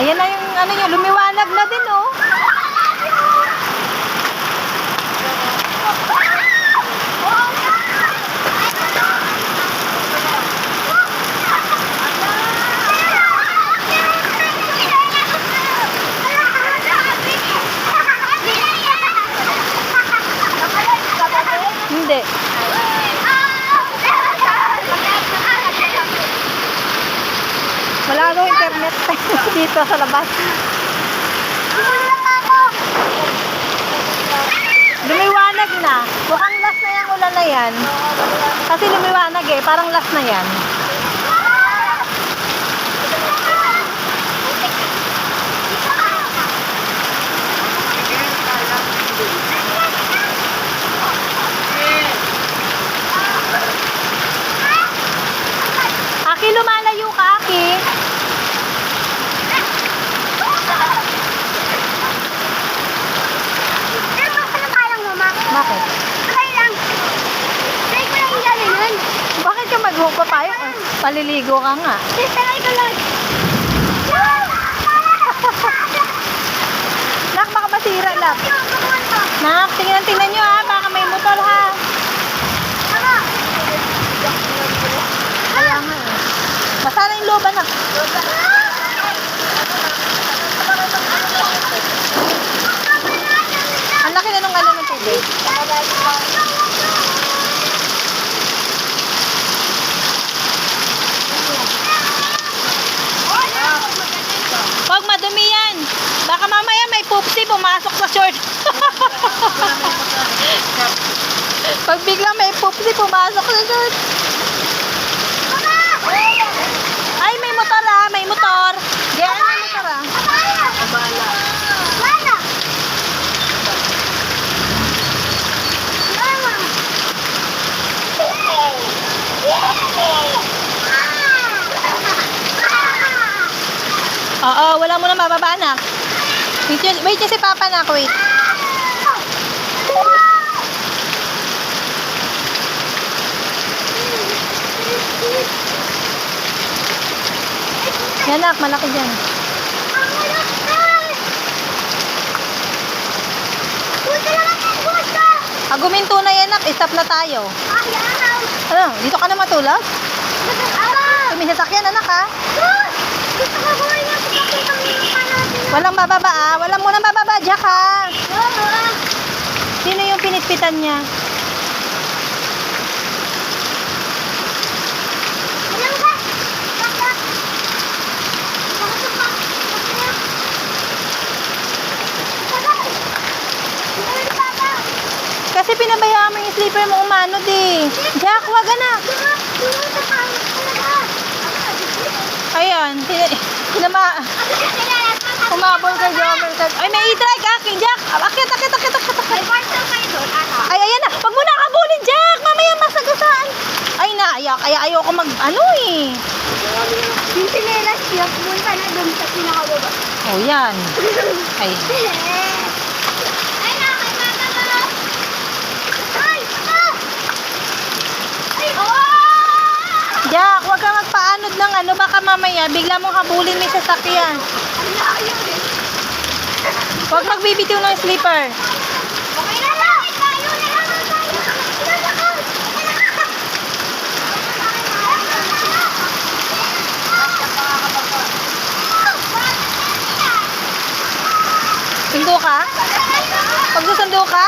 Ayan na yung ano niya, lumiwanag na din oh. Hindi. Wala daw internet dito sa labas. Lumiwanag na. Mukhang last na yung ulan na yan. Kasi lumiwanag eh. Parang last na yan. Aki, lumalayo ka, Aki. Bakit? Bakit ka mag-hook pa tayo? Paliligo ka nga. Nak, baka masira lang. Nak, tingnan nyo ha. Baka may motor ha. Kaya nga eh. Basa na yung loba na. Ang laki na nung ano ng tubig. Huwag madumi yan. Baka mamaya may poopsie pumasok sa short. Pag biglang may poopsie pumasok sa short. Ay, may motor ah. May motor. Diyan, may motor ah. Oo, wala mo na mababa na. Wait si Papa na, wait. Yan nak, malaki dyan. Guminto na yan nak, stop na tayo. Ano, dito ka na matulog? May sasakyan anak ha? Walang bababa ah. Walang munang bababa, Jack ha? Sino yung pinitpitan niya? Kasi pinabayaan mo yung sleeper mo umanod eh. Jack, wag na. Ayan. Umabol ka, Jomer. Ay, may e-trike akin, Jack. Akit. Ay, ayan na. Wag mo na kabulin, Jack. Mamaya masagasaan. Ay, naiyak. Kaya ayoko mag-ano eh. Yung sinelas siya, pumunta na doon sa pinakababa. Oh, yan. Ay. Ay, nakakita ka. Ay, Jack, wag ka magpaanod ng ano. Baka mamaya, bigla mong habulin may sasakyan. Huwag magbibitiw ng sleeper. Okay na lang. Tayo na lang. Sundo ka? Pag susundo ka?